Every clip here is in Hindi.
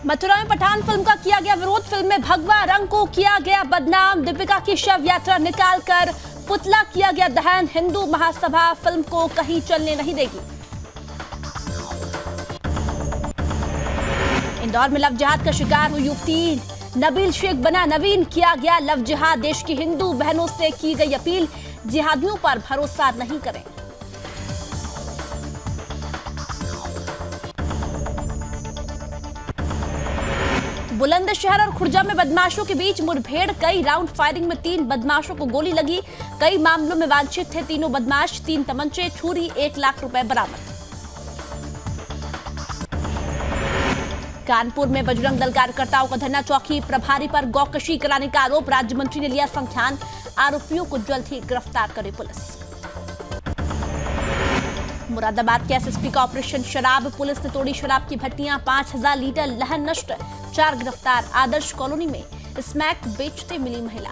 मथुरा में पठान फिल्म का किया गया विरोध। फिल्म में भगवा रंग को किया गया बदनाम। दीपिका की शव यात्रा निकालकर पुतला किया गया दहन। हिंदू महासभा फिल्म को कहीं चलने नहीं देगी। इंदौर में लव जिहाद का शिकार हुई युवती नबील शेख बना नवीन। किया गया लव जिहाद। देश की हिंदू बहनों से की गई अपील, जिहादियों पर भरोसा नहीं करें। बुलंदशहर और खुर्जा में बदमाशों के बीच मुठभेड़। कई राउंड फायरिंग में 3 बदमाशों को गोली लगी। कई मामलों में वांछित थे तीनों बदमाश। 3 तमंचे, छुरी, 1 लाख रुपए बरामद। कानपुर में बजरंग दल कार्यकर्ताओं का धरना। चौकी प्रभारी पर गौकशी कराने का आरोप। राज्य मंत्री ने लिया संज्ञान। आरोपियों को जल्द ही गिरफ्तार करे पुलिस। मुरादाबाद के एसएसपी का ऑपरेशन शराब। पुलिस ने तोड़ी शराब की भट्टियां। 5000 लीटर लहन नष्ट। 4 गिरफ्तार। आदर्श कॉलोनी में स्मैक बेचते मिली महिला।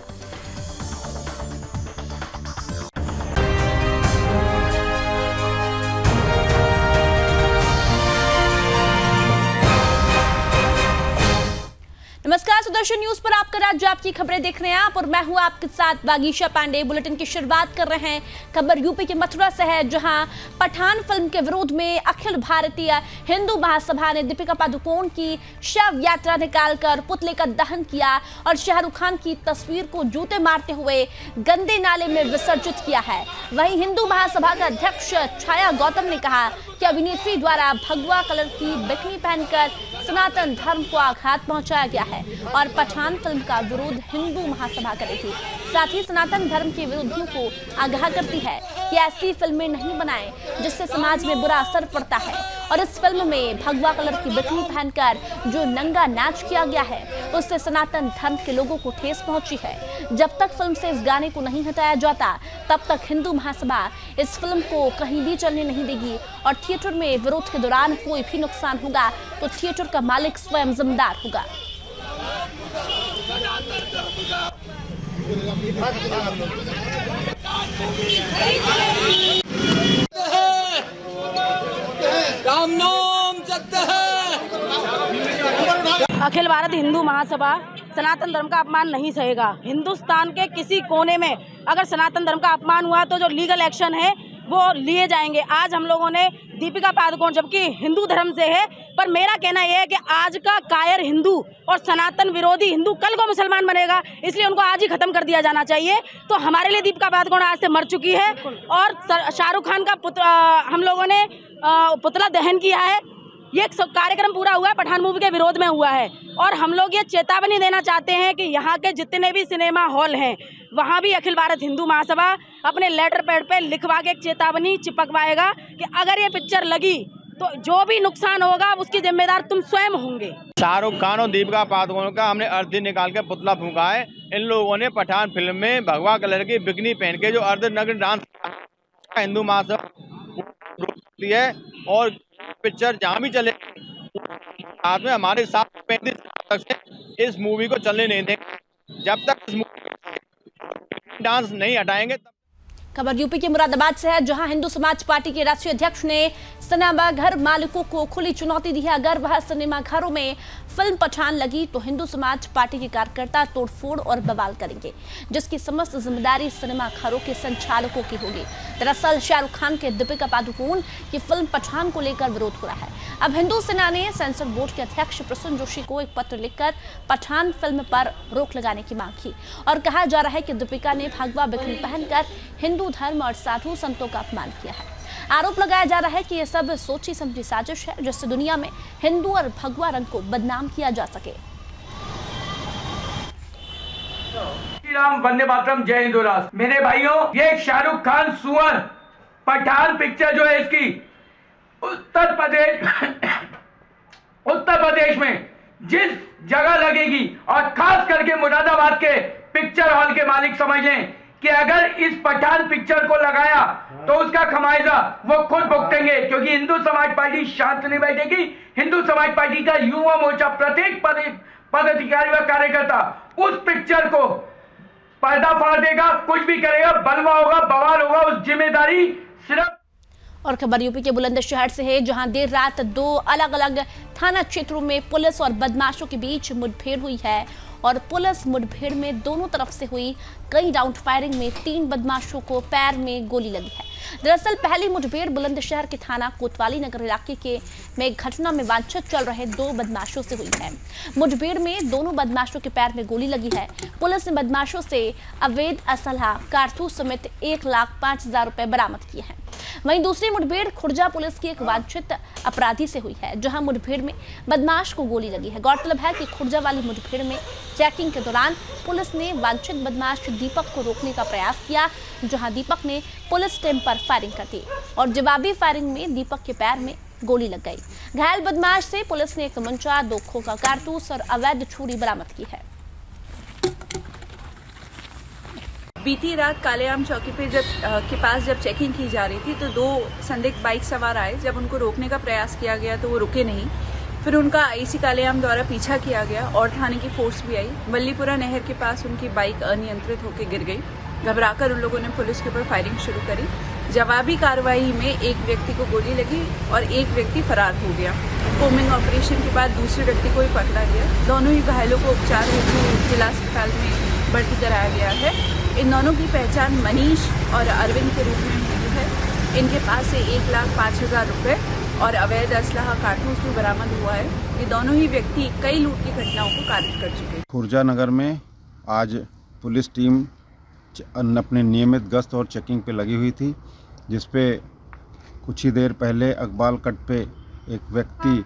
नमस्कार, सुदर्शन न्यूज पर आपका राज्य, आपकी खबरें देख रहे हैं आप और मैं हूं आपके साथ बागीशा पांडे। बुलेटिन की शुरुआत कर रहे हैं। खबर यूपी के मथुरा से है, जहां पठान फिल्म के विरोध में अखिल भारतीय हिंदू महासभा ने दीपिका पादुकोण की शव यात्रा निकालकर पुतले का दहन किया और शाहरुख खान की तस्वीर को जूते मारते हुए गंदे नाले में विसर्जित किया है। वहीं हिंदू महासभा का अध्यक्ष छाया गौतम ने कहा कि अभिनेत्री द्वारा भगवा कलर की बिकनी पहनकर सनातन धर्म को आघात पहुंचाया गया है और पठान फिल्म का विरोध हिंदू महासभा करेगी। साथ ही सनातन धर्म के विरोधियों को आगाह करती है कि ऐसी फिल्में नहीं बनाएं जिससे समाज में बुरा असर पड़ता है। और इस फिल्म में भगवा कलर की बिकनी पहनकर जो नंगा नाच किया गया है उससे सनातन धर्म के लोगों को ठेस पहुंची है। जब तक फिल्म से इस गाने को नहीं हटाया जाता तब तक हिंदू महासभा इस फिल्म को कहीं भी चलने नहीं देगी और थिएटर में विरोध के दौरान कोई भी नुकसान होगा तो थिएटर का मालिक स्वयं जिम्मेदार होगा। अखिल भारत हिंदू महासभा सनातन धर्म का अपमान नहीं सहेगा। हिंदुस्तान के किसी कोने में अगर सनातन धर्म का अपमान हुआ तो जो लीगल एक्शन है वो लिए जाएंगे। आज हम लोगों ने दीपिका पादुकोण, जबकि हिंदू धर्म से है, पर मेरा कहना यह है कि आज का कायर हिंदू और सनातन विरोधी हिंदू कल को मुसलमान बनेगा, इसलिए उनको आज ही खत्म कर दिया जाना चाहिए। तो हमारे लिए दीपिका पादुकोण आज से मर चुकी है और शाहरुख खान का हम लोगों ने पुतला दहन किया है। ये कार्यक्रम पूरा हुआ है पठान मूवी के विरोध में हुआ है और हम लोग ये चेतावनी देना चाहते हैं कि यहाँ के जितने भी सिनेमा हॉल हैं वहाँ भी अखिल भारत हिंदू महासभा अपने लेटर पैड पे लिखवा के एक चेतावनी चिपकवाएगा कि अगर ये पिक्चर लगी तो जो भी नुकसान होगा उसकी जिम्मेदार तुम स्वयं होंगे। शाहरुख खान और दीपिका पादुकोण का हमने अर्थी निकाल के पुतला फूंका है। इन लोगों ने पठान फिल्म में भगवा कलर की बिकनी पहन के जो अर्धनग्न डांस हिंदू महासभा है और पिक्चर जहाँ भी चले साथ में हमारे साथ 35 तक से इस मूवी को चलने नहीं देंगे जब तक इस मूवी डांस नहीं हटाएंगे। खबर यूपी के मुरादाबाद से है, जहां हिंदू समाज पार्टी के राष्ट्रीय अध्यक्ष ने सिनेमाघर मालिकों को खुली चुनौती दी है। अगर वह सिनेमाघरों में फिल्म पठान लगी तो हिंदू समाज पार्टी के कार्यकर्ता तोड़फोड़ और बवाल करेंगे, जिसकी समस्त जिम्मेदारी सिनेमाघरों के संचालकों की होगी। दरअसल शाहरुख खान के दीपिका पादुकोण की फिल्म पठान को लेकर विरोध हो रहा है। अब हिंदू सेना ने सेंसर बोर्ड के अध्यक्ष प्रसून जोशी को एक पत्र लिखकर पठान फिल्म पर रोक लगाने की मांग की और कहा जा रहा है कि दीपिका ने भगवा बिकनी पहनकर हिंदू धर्म और साधु संतों का अपमान किया है। आरोप लगाया जा रहा है कि यह सब सोची समझी साजिश है जिससे दुनिया में हिंदू और भगवा रंग को बदनाम किया जा सके। श्री राम, वंदे मातरम, जय हिंदू राष्ट्र। मेरे भाइयों, ये शाहरुख खान सुअर पठान पिक्चर जो है इसकी उत्तर प्रदेश में जिस जगह लगेगी और खास करके मुरादाबाद के पिक्चर हॉल के मालिक समझ लें कि अगर इस पठान पिक्चर को लगाया तो उसका खमायजा वो खुद भुगतेंगे, क्योंकि हिंदू समाज पार्टी शांत नहीं बैठेगी। हिंदू समाज पार्टी का युवा मोर्चा प्रत्येक पदाधिकारी व कार्यकर्ता उस पिक्चर को पर्दा फाड़ देगा, कुछ भी करेगा, बलवा होगा, बवाल होगा, उस जिम्मेदारी सिर्फ। और खबर यूपी के बुलंदशहर से है, जहां देर रात 2 अलग अलग थाना क्षेत्रों में पुलिस और बदमाशों के बीच मुठभेड़ हुई है और पुलिस मुठभेड़ में दोनों तरफ से हुई कई राउंड फायरिंग में 3 बदमाशों को पैर में गोली लगी है। दरअसल पहली मुठभेड़ बुलंदशहर के थाना कोतवाली नगर इलाके में घटना में वांछित चल रहे 2 बदमाशों से हुई है। मुठभेड़ में दोनों बदमाशों के पैर में गोली लगी है। पुलिस ने बदमाशों से अवैध असलहा, कारतूस समेत 1,05,000 रुपए बरामद किए हैं। वहीं दूसरी मुठभेड़ खुर्जा पुलिस की एक वांछित अपराधी से हुई है, जहां मुठभेड़ में बदमाश को गोली लगी है। गौरतलब है कि खुर्जा वाली मुठभेड़ में चेकिंग के दौरान पुलिस ने वांछित बदमाश दीपक को रोकने का प्रयास किया, जहां दीपक ने पुलिस टीम पर फायरिंग कर दी और जवाबी फायरिंग में दीपक के पैर में गोली लग गई। घायल बदमाश से पुलिस ने 1 तमंचा, 2 खोखा कारतूस और अवैध छुरी बरामद की है। बीती रात कालेआम चौकी पे के पास जब चेकिंग की जा रही थी तो 2 संदिग्ध बाइक सवार आए। जब उनको रोकने का प्रयास किया गया तो वो रुके नहीं। फिर उनका आईसी कालेआम द्वारा पीछा किया गया और थाने की फोर्स भी आई। बल्लीपुरा नहर के पास उनकी बाइक अनियंत्रित होकर गिर गई। घबराकर उन लोगों ने पुलिस के ऊपर फायरिंग शुरू करी। जवाबी कार्रवाई में एक व्यक्ति को गोली लगी और एक व्यक्ति फरार हो गया। कोमिंग ऑपरेशन के बाद दूसरे व्यक्ति को ही पकड़ा गया। दोनों ही घायलों को उपचार हेतु जिला अस्पताल में भर्ती कराया गया है। इन दोनों की पहचान मनीष और अरविंद के रूप में हुई है। इनके पास से 1,05,000 रुपए और अवैध असलहा कारतूस भी बरामद हुआ है। ये दोनों ही व्यक्ति कई लूट की घटनाओं को कारित कर चुके हैं। खुर्जा नगर में आज पुलिस टीम अपने नियमित गश्त और चेकिंग पे लगी हुई थी, जिसपे कुछ ही देर पहले अकबाल कट पे एक व्यक्ति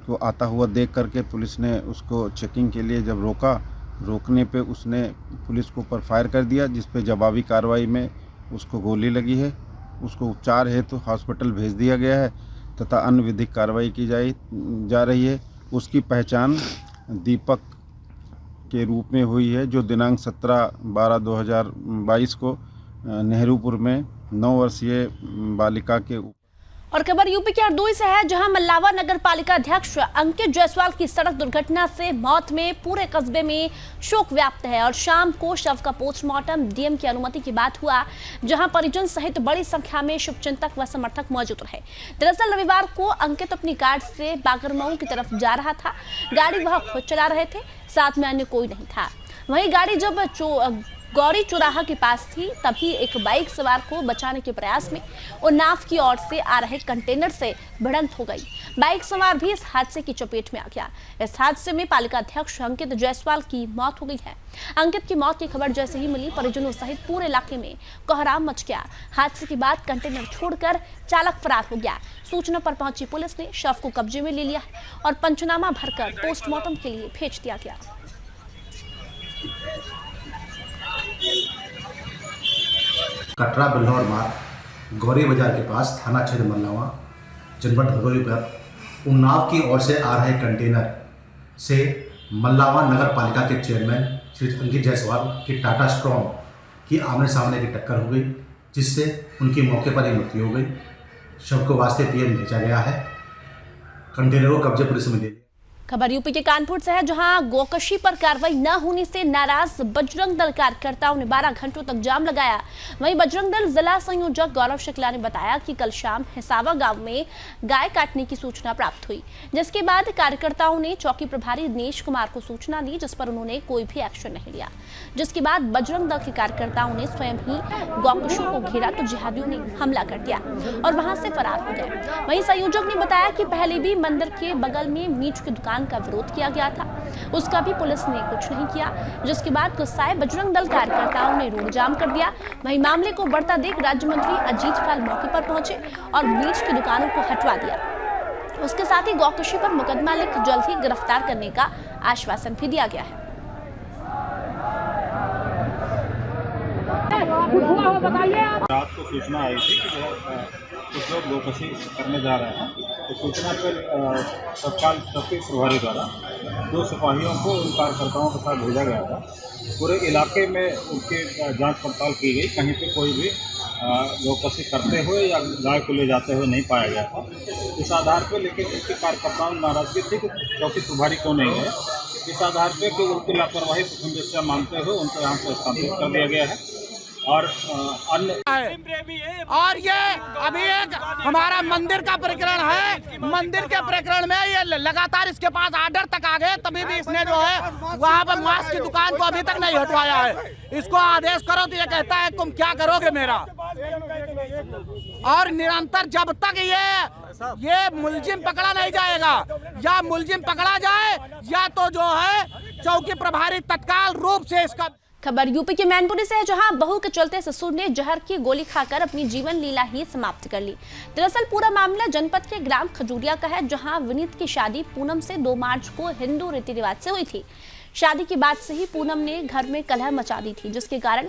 को आता हुआ देख करके पुलिस ने उसको चेकिंग के लिए जब रोकने पे उसने पुलिस के ऊपर फायर कर दिया, जिस पे जवाबी कार्रवाई में उसको गोली लगी है। उसको उपचार हेतु हॉस्पिटल भेज दिया गया है तथा अन्य विधिक कार्रवाई की जा रही है। उसकी पहचान दीपक के रूप में हुई है, जो दिनांक 17/12/2022 को नेहरूपुर में 9 वर्षीय बालिका के। और खबर यूपी के हरदोई से है, जहां मल्लावा नगर पालिका अध्यक्ष अंकित जायसवाल की सड़क दुर्घटना से मौत में पूरे कस्बे में शोक व्याप्त है और शाम को शव का पोस्टमार्टम डीएम की अनुमति के बाद हुआ, जहां परिजन सहित बड़ी संख्या में शुभचिंतक व समर्थक मौजूद रहे। दरअसल रविवार को अंकित अपनी कार से बागरमऊ की तरफ जा रहा था। गाड़ी वह खुद चला रहे थे, साथ में अन्य कोई नहीं था। वहीं गाड़ी जब गौरी चौराहा के पास थी, तभी एक बाइक सवार को बचाने के प्रयास में उन्नाव की ओर से आ रहे कंटेनर से भिड़ंत हो गई। बाइक सवार भी इस हादसे की चपेट में आ गया। इस हादसे में पालिका अध्यक्ष अंकित जायसवाल की मौत हो गई है। अंकित की मौत की खबर जैसे ही मिली, परिजनों सहित पूरे इलाके में कोहराम मच गया। हादसे के बाद कंटेनर छोड़कर चालक फरार हो गया। सूचना पर पहुंची पुलिस ने शव को कब्जे में ले लिया और पंचनामा भरकर पोस्टमार्टम के लिए भेज दिया गया। कटरा बिल्हौर मार्ग गौरी बाजार के पास थाना क्षेत्र मल्लावा जनपद हरदोई पर उन्नाव की ओर से आ रहे कंटेनर से मल्लावा नगर पालिका के चेयरमैन श्री अंकित जायसवाल की टाटा स्ट्रॉन्ग की आमने सामने की टक्कर हो गई, जिससे उनकी मौके पर ही मृत्यु हो गई। शव को वास्ते पीएम भेजा गया है। कंटेनर को कब्जे पुलिस में दे दिया। खबर यूपी के कानपुर से है, जहां गोकशी पर कार्रवाई न होने से नाराज बजरंग दल कार्यकर्ताओं ने 12 घंटों तक जाम लगाया। वहीं बजरंग दल जिला संयोजक गौरव शुक्ला ने बताया कि कल शाम हिसावा गांव में गाय काटने की सूचना प्राप्त हुई, जिसके बाद कार्यकर्ताओं ने चौकी प्रभारी दिनेश कुमार को सूचना दी, जिस पर उन्होंने कोई भी एक्शन नहीं लिया। जिसके बाद बजरंग दल के कार्यकर्ताओं ने स्वयं ही गौकशों को घेरा तो जिहादियों ने हमला कर दिया और वहां से फरार हो गए। वहीं संयोजक ने बताया कि पहले भी मंदिर के बगल में मीट की दुकान का विरोध किया गया था, उसका भी पुलिस ने कुछ नहीं किया, जिसके बाद गुस्साए बजरंग दल कार्यकर्ताओं ने रोड जाम कर दिया। वहीं मामले को बढ़ता देख राज्य मंत्री अजीत पाल मौके पर पहुंचे और मीट की दुकानों को हटवा दिया। उसके साथ ही गौकशी पर मुकदमा लिख जल्द ही गिरफ्तार करने का आश्वासन भी दिया गया है। रात को सूचना आई थी कि कुछ लोग गोकशी करने जा रहे हैं, तो सूचना पर तत्काल चौकी प्रभारी द्वारा 2 सिपाहियों को उन कार्यकर्ताओं के साथ भेजा गया था। पूरे इलाके में उनकी जांच पड़ताल की गई, कहीं पे कोई भी गोकशी करते हुए या गाय को ले जाते हुए नहीं पाया गया था। इस आधार पर लेकिन उनके कार्यकर्ताओं में नाराजगी थी कि चौकी प्रभारी क्यों नहीं है। इस आधार पर कि उनकी लापरवाही प्रथम दृष्टया मानते हुए उनको यहाँ से स्थानांतरित कर दिया गया है और अन्य और ये अभी एक हमारा मंदिर का प्रकरण है। मंदिर के प्रकरण में ये लगातार इसके पास आर्डर तक आ गए, तभी भी इसने जो है वहाँ पर मांस की दुकान को अभी तक नहीं हटवाया है। इसको आदेश करो तो ये कहता है तुम क्या करोगे मेरा। और निरंतर जब तक ये मुलजिम पकड़ा नहीं जाएगा, या मुलजिम पकड़ा जाए या तो जो है चौकी प्रभारी तत्काल रूप से इसका। खबर यूपी के मैनपुरी से है, जहां बहू के चलते ससुर ने जहर की गोली खाकर अपनी जीवन लीला ही समाप्त कर ली। दरअसल पूरा मामला जनपद के ग्राम खजूरिया का है, जहां विनीत की शादी पूनम से 2 मार्च को हिंदू रीति रिवाज से हुई थी। शादी के बाद से ही पूनम ने घर में कलह मचा दी थी, जिसके कारण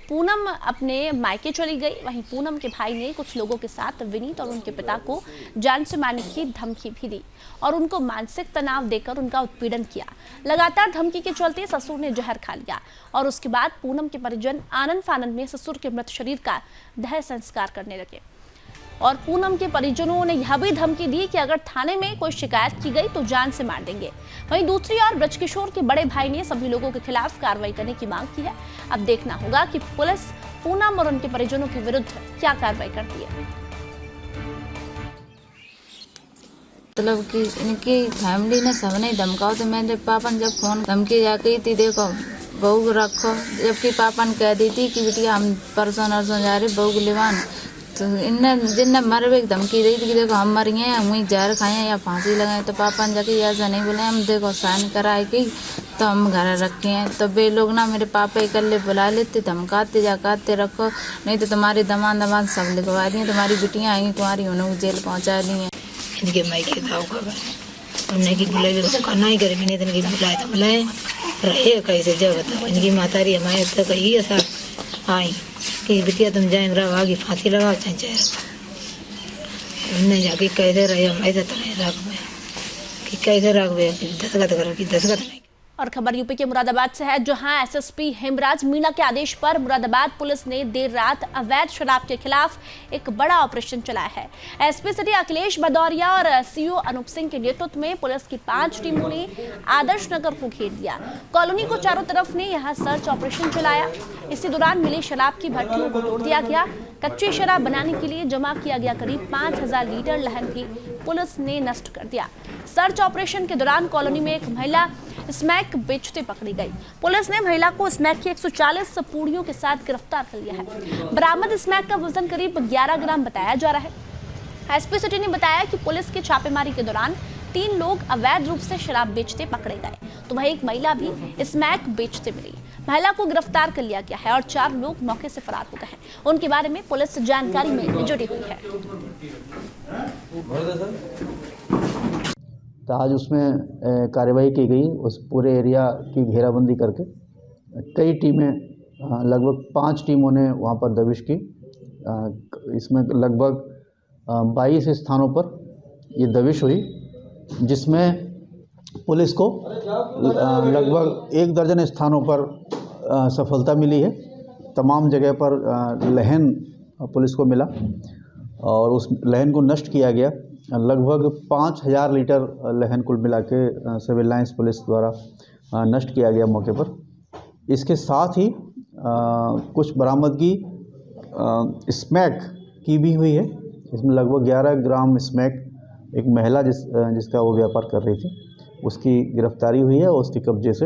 पूनम अपने मायके चली गई। वहीं पूनम के भाई ने कुछ लोगों के साथ विनीत और उनके पिता को जान से मारने की धमकी भी दी और उनको मानसिक तनाव देकर उनका उत्पीड़न किया। लगातार धमकी के चलते ससुर ने जहर खा लिया और उसके बाद पूनम के परिजन आनंद फानंद में ससुर के मृत शरीर का दाह संस्कार करने लगे। और पूनम के परिजनों ने यह भी धमकी दी कि अगर थाने में कोई शिकायत की गई तो जान से मार देंगे। वहीं दूसरी ओर ब्रजकिशोर के बड़े भाई ने सभी लोगों के खिलाफ कार्रवाई करने की मांग की है। अब देखना होगा कि पुलिस पूनम और उनके परिजनों के विरुद्ध क्या कार्रवाई करती है। मतलब कि इनकी फैमिली ने सबने धमकाओ, तो मैंने पापा ने जब फोन धमकी जाके थी, देखो बहू रखो, जबकि पापा ने कह दी थी कि बिटिया हम परसों नरसों जा रहे बहू को लेवान, तो इनने जिनने मरवे की धमकी दी थी कि देखो हम मर गए, हम वहीं जहर खाए या फांसी लगाए। तो पापा ने जाके ऐसा नहीं बोले, हम देखो साइन कराए कि तो हम घर रखे हैं। तो वे लोग ना मेरे पापा इकल्ले बुला लेते, धमकाते जाकाते रखो, नहीं तो तुम्हारी दमाद सब लिखवा दिए, तुम्हारी बिटियाँ आएंगी तुम्हारी उन्हें जेल पहुँचा दी हैं। इनके मायके दाव खबर हमने की बुलाई तो करना ही करे, नहीं तो इनकी बुलाए तो बुलाए रहे कैसे जब बताओ। इनकी मातारी हमारे तो कही ऐसा आई कि बिटिया तुम जाए रहो आगे फांसी लगाओ चाहे हमने जाके कैसे रहे हम ऐसे तो नहीं रख में कि कैसे रख में दस्तखत करो कि दस्तखत नहीं। और खबर यूपी के मुरादाबाद से है, जहां एसएसपी हेमराज मीणा के आदेश पर मुरादाबाद पुलिस ने देर रात अवैध शराब के खिलाफ एक बड़ा ऑपरेशन चलाया है। एसपी सिटी अखिलेश भदौरिया और सीओ अनूप सिंह के नेतृत्व में पुलिस की 5 टीमों ने आदर्श नगर को घेर लिया। कॉलोनी को चारों तरफ ने यहां सर्च ऑपरेशन चलाया। इसी दौरान मिली शराब की भट्टियों को तोड़ दिया गया। कच्ची शराब बनाने के लिए जमा किया गया करीब 5000 लीटर लहन भी पुलिस ने नष्ट कर दिया। सर्च ऑपरेशन के दौरान कॉलोनी में एक महिला स्मैक बेचते पकड़ी गई। पुलिस ने महिला को स्मैक की 140 पूड़ियों के साथ गिरफ्तार कर लिया है। बरामद स्मैक का वजन करीब 11 ग्राम बताया जा रहा है। एसपी सिटी ने बताया कि पुलिस की छापेमारी के दौरान 3 लोग अवैध रूप से शराब बेचते पकड़े गए, तो वहीं एक महिला भी स्मैक बेचते मिली। महिला को गिरफ्तार कर लिया गया है और 4 लोग मौके से फरार हो गए हैं। उनके बारे में पुलिस जानकारी में जुटी हुई है। तो आज उसमें कार्रवाई की गई, उस पूरे एरिया की घेराबंदी करके कई टीमें, लगभग 5 टीमों ने वहाँ पर दबिश की। इसमें लगभग 22 स्थानों पर ये दबिश हुई, जिसमें पुलिस को लगभग 1 दर्जन स्थानों पर सफलता मिली है। तमाम जगह पर लहन पुलिस को मिला और उस लहन को नष्ट किया गया। लगभग 5000 लीटर लहन कुल मिला के सिविल लाइंस पुलिस द्वारा नष्ट किया गया मौके पर। इसके साथ ही कुछ बरामदगी स्मैक की भी हुई है। इसमें लगभग 11 ग्राम स्मैक एक महिला जिसका वो व्यापार कर रही थी, उसकी गिरफ्तारी हुई है और उसके कब्जे से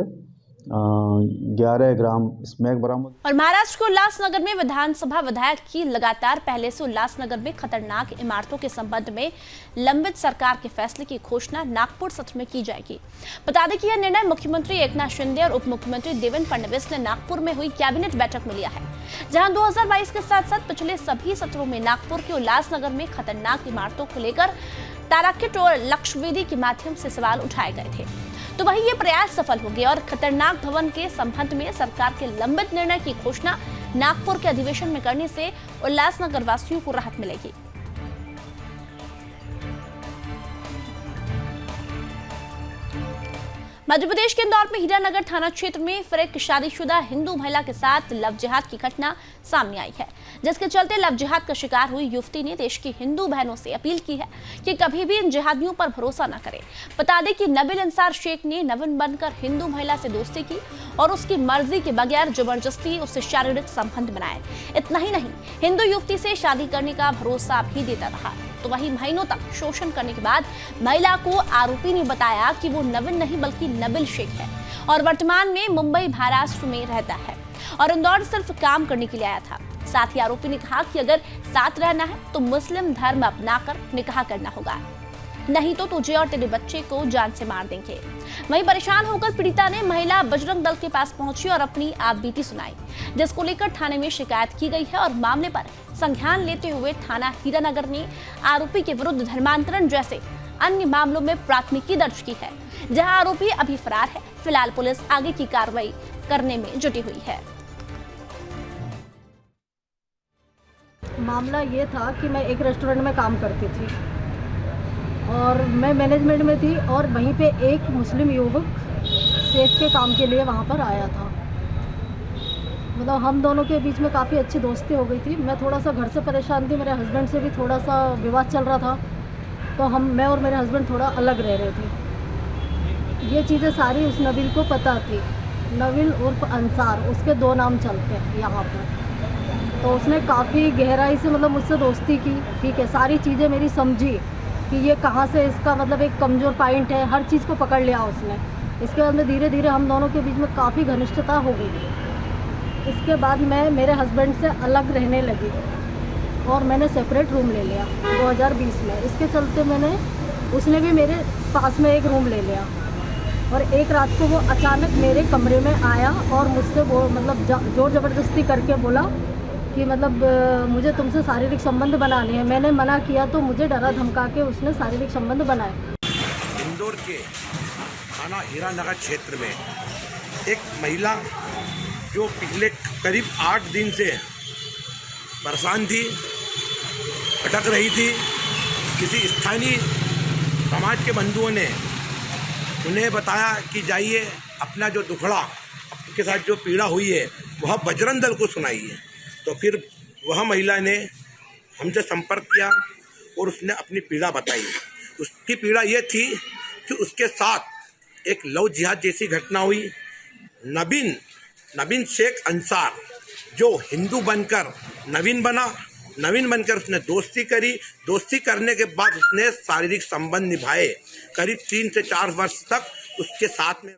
11 ग्राम स्मैक बरामद। और महाराष्ट्र के उल्लासनगर में विधानसभा विधायक की लगातार पहले से उल्लासनगर में खतरनाक इमारतों के संबंध में लंबित सरकार के फैसले की घोषणा नागपुर सत्र में की जाएगी। बता दें कि यह निर्णय मुख्यमंत्री एकनाथ शिंदे और उप मुख्यमंत्री देवेंद्र फडणवीस ने नागपुर में हुई कैबिनेट बैठक में लिया है, जहां 2022 के साथ साथ पिछले सभी सत्रों में नागपुर के उल्लासनगर में खतरनाक इमारतों को लेकर ताराकिट और लक्षवेदी के माध्यम से सवाल उठाए गए थे। तो वही ये प्रयास सफल हो गया और खतरनाक भवन के संबंध में सरकार के लंबित निर्णय की घोषणा नागपुर के अधिवेशन में करने से उल्लासनगर वासियों को राहत मिलेगी। मध्य प्रदेश के इंदौर में हीरानगर थाना क्षेत्र में फिर एक शादीशुदा हिंदू महिला के साथ लव जिहाद की घटना सामने आई है, जिसके चलते लव जिहाद का शिकार हुई युवती ने देश की हिंदू बहनों से अपील की है कि कभी भी इन जिहादियों पर भरोसा न करें। बता दें कि नबील अंसार शेख ने नवीन बनकर हिंदू महिला से दोस्ती की और उसकी मर्जी के बगैर जबरदस्ती उससे शारीरिक संबंध बनाए। इतना ही नहीं, हिंदू युवती से शादी करने का भरोसा भी देता रहा। तो वही महीनों तक शोषण करने के बाद महिला को आरोपी ने बताया कि वो नवीन नहीं बल्कि नबील शेख है और वर्तमान में मुंबई महाराष्ट्र में रहता है और इंदौर सिर्फ काम करने के लिए आया था। साथ ही आरोपी ने कहा कि अगर साथ रहना है तो मुस्लिम धर्म अपनाकर निकाह करना होगा, नहीं तो तुझे और तेरे बच्चे को जान से मार देंगे। वहीं परेशान होकर पीड़िता ने महिला बजरंग दल के पास पहुंची और अपनी आपबीती सुनाई, जिसको लेकर थाने में शिकायत की गई है और मामले पर संज्ञान लेते हुए थाना हीरानगर ने आरोपी के विरुद्ध धर्मांतरण जैसे अन्य मामलों में प्राथमिकी दर्ज की है, जहां आरोपी अभी फरार है। फिलहाल पुलिस आगे की कार्रवाई करने में जुटी हुई है। मामला ये था कि मैं एक रेस्टोरेंट में काम करती थी और मैं मैनेजमेंट में थी और वहीं पे एक मुस्लिम युवक सेफ के काम के लिए वहाँ पर आया था। मतलब हम दोनों के बीच में काफ़ी अच्छी दोस्ती हो गई थी। मैं थोड़ा सा घर से परेशान थी, मेरे हस्बैंड से भी थोड़ा सा विवाद चल रहा था, तो मैं और मेरे हस्बैंड थोड़ा अलग रह रहे थे। ये चीज़ें सारी उस नबील को पता थी। नबील उर्फ अंसार, उसके 2 नाम चलते हैं यहाँ पर। तो उसने काफ़ी गहराई से मतलब मुझसे दोस्ती की, ठीक है, सारी चीज़ें मेरी समझी कि ये कहाँ से इसका मतलब एक कमज़ोर पॉइंट है, हर चीज़ को पकड़ लिया उसने। इसके बाद में धीरे धीरे हम दोनों के बीच में काफ़ी घनिष्ठता हो गई। इसके बाद मैं मेरे हस्बैंड से अलग रहने लगी और मैंने सेपरेट रूम ले लिया 2020 में। इसके चलते उसने भी मेरे पास में एक रूम ले लिया और एक रात को वो अचानक मेरे कमरे में आया और मुझसे वो मतलब जोर ज़बरदस्ती करके बोला कि मतलब मुझे तुमसे शारीरिक संबंध बनाने हैं। मैंने मना किया तो मुझे डरा धमका के उसने शारीरिक संबंध बनाए। इंदौर के थाना हीरानगर क्षेत्र में एक महिला जो पिछले करीब 8 दिन से परेशान थी, भटक रही थी, किसी स्थानीय समाज के बंधुओं ने उन्हें बताया कि जाइए अपना जो दुखड़ा, आपके साथ जो पीड़ा हुई है वह बजरंग दल को सुनाइए। तो फिर वह महिला ने हमसे संपर्क किया और उसने अपनी पीड़ा बताई। उसकी पीड़ा ये थी कि उसके साथ एक लव जिहाद जैसी घटना हुई। नवीन शेख अंसार जो हिंदू बनकर नवीन बनकर उसने दोस्ती करी। दोस्ती करने के बाद उसने शारीरिक संबंध निभाए। करीब 3 से 4 वर्ष तक उसके साथ में।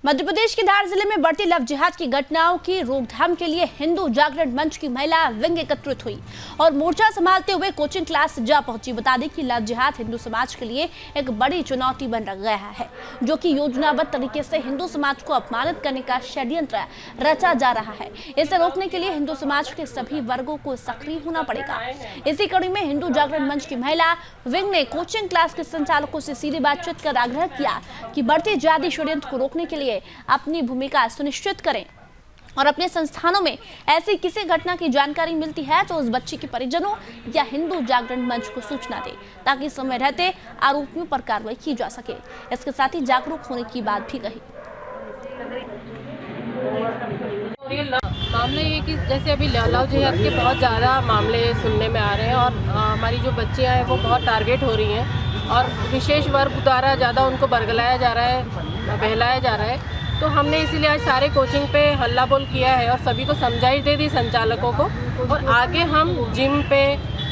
मध्य प्रदेश के धार जिले में बढ़ती लव जिहाद की घटनाओं की रोकथाम के लिए हिंदू जागरण मंच की महिला विंग एकत्रित हुई और मोर्चा संभालते हुए कोचिंग क्लास जा पहुंची। बता दें कि लव जिहाद हिंदू समाज के लिए एक बड़ी चुनौती बन गया है, जो कि योजनाबद्ध तरीके से हिंदू समाज को अपमानित करने का षड्यंत्र रचा जा रहा है। इसे रोकने के लिए हिंदू समाज के सभी वर्गों को सक्रिय होना पड़ेगा। इसी कड़ी में हिंदू जागरण मंच की महिला विंग ने कोचिंग क्लास के संचालकों से सीधी बातचीत कर आग्रह किया कि बढ़ते जिहादी षड्यंत्र को रोकने के लिए अपनी भूमिका सुनिश्चित करें और अपने संस्थानों में ऐसी किसी घटना की जानकारी मिलती है तो उस बच्चे के परिजनों या हिंदू जागरण मंच को सूचना दें, ताकि समय रहते आरोपियों पर कार्रवाई की जा सके। इसके साथ ही जागरूक होने की बात भी कही। मामला ये कि जैसे अभी लव जिहाद के बहुत ज़्यादा मामले सुनने में आ रहे हैं और हमारी जो बच्चियाँ हैं वो बहुत टारगेट हो रही हैं और विशेष वर्ग द्वारा ज़्यादा उनको बरगलाया जा रहा है, बहलाया जा रहा है। तो हमने इसीलिए आज सारे कोचिंग पे हल्ला बोल किया है और सभी को समझाई दे दी संचालकों को। और आगे हम जिम पे,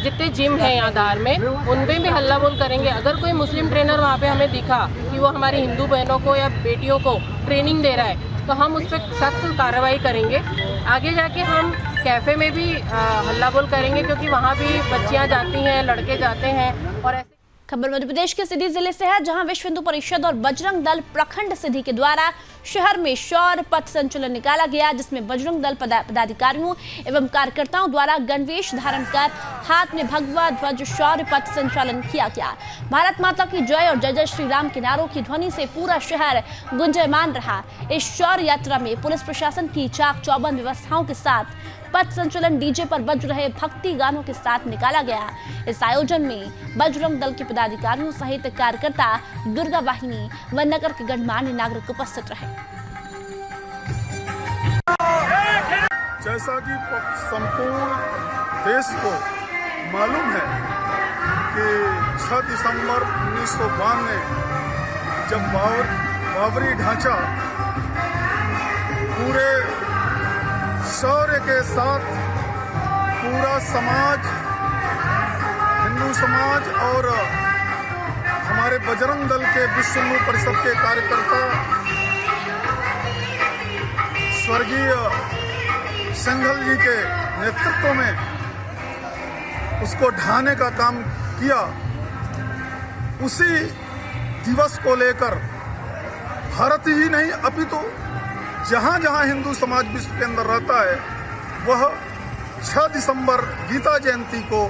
जितने जिम हैं यहाँ धार में, उन पे भी हल्ला बोल करेंगे। अगर कोई मुस्लिम ट्रेनर वहाँ पे हमें दिखा कि वो हमारी हिंदू बहनों को या बेटियों को ट्रेनिंग दे रहा है तो हम उस पर सख्त कार्रवाई करेंगे। आगे जाके हम कैफ़े में भी हल्ला बोल करेंगे, क्योंकि वहाँ भी बच्चियाँ जाती हैं, लड़के जाते हैं। और ऐसे खबर मध्य प्रदेश के सिद्धि जिले से है, जहां विश्व हिंदू परिषद और बजरंग दल प्रखंड सिद्धि के द्वारा शहर में शौर्य पथ संचलन निकाला गया, जिसमें बजरंग दल पदाधिकारियों एवं कार्यकर्ताओं द्वारा गणवेश धारण कर हाथ में भगवा ध्वज शौर्य पथ संचालन किया गया। भारत माता की जय और जय जय श्री राम के नारों की ध्वनि से पूरा शहर गुंजायमान रहा। इस शौर्य यात्रा में पुलिस प्रशासन की चाक चौबंद व्यवस्थाओं के साथ पथ संचलन डीजे पर बज रहे भक्ति गानों के साथ निकाला गया। इस आयोजन में बजरंग दल के पदाधिकारियों सहित कार्यकर्ता, दुर्गा वाहिनी व नगर के गणमान्य नागरिक उपस्थित रहे। जैसा कि संपूर्ण देश को मालूम है कि 6 दिसंबर 1992 जब बाबरी ढांचा पूरे शौर्य के साथ पूरा समाज, हिंदू समाज और हमारे बजरंग दल के विश्व हिंदू परिषद के कार्यकर्ता स्वर्गीय सिंघल जी के नेतृत्व में उसको ढाने का काम किया, उसी दिवस को लेकर भारत ही नहीं अपितु जहां जहां हिंदू समाज विश्व के अंदर रहता है वह 6 दिसंबर गीता जयंती को।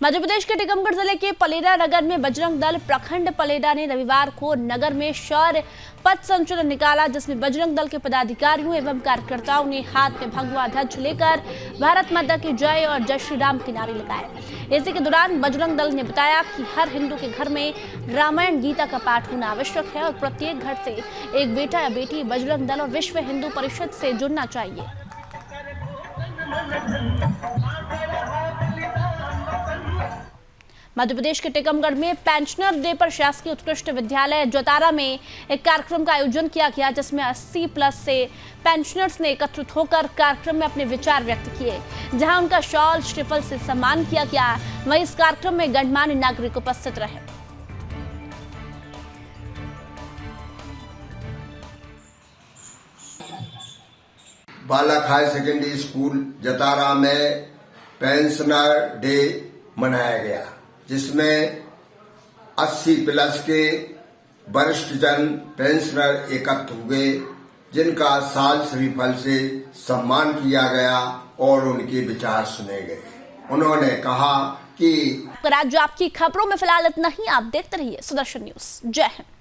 मध्य प्रदेश के टीकमगढ़ जिले के पलेरा नगर में बजरंग दल प्रखंड पलेरा ने रविवार को नगर में शौर्य पथ संचलन निकाला, जिसमें बजरंग दल के पदाधिकारियों एवं कार्यकर्ताओं ने हाथ में भगवा ध्वज लेकर भारत माता की जय और जय श्री राम के नारे लगाए। इसी के दौरान बजरंग दल ने बताया कि हर हिंदू के घर में रामायण गीता का पाठ होना आवश्यक है और प्रत्येक घर से एक बेटा या बेटी बजरंग दल और विश्व हिंदू परिषद से जुड़ना चाहिए। मध्य प्रदेश के टीकमगढ़ में पेंशनर डे पर शासकीय उत्कृष्ट विद्यालय जोतारा में एक कार्यक्रम का आयोजन किया गया, जिसमें 80+ से पेंशनर्स ने एकत्रित होकर कार्यक्रम में अपने विचार व्यक्त किए, जहां उनका शॉल श्रीफल से सम्मान किया गया। वहीं इस कार्यक्रम में गणमान्य नागरिक उपस्थित रहे। बालक हायर सेकेंडरी स्कूल जतारा में पेंशनर डे मनाया गया, जिसमें 80+ के वरिष्ठ जन पेंशनर एकत्र हुए, जिनका साल श्रीफल से सम्मान किया गया और उनके विचार सुने गए। उन्होंने कहा कि राज्य आपकी खबरों में फिलहाल इतना ही। आप देखते रहिए सुदर्शन न्यूज। जय हिंद।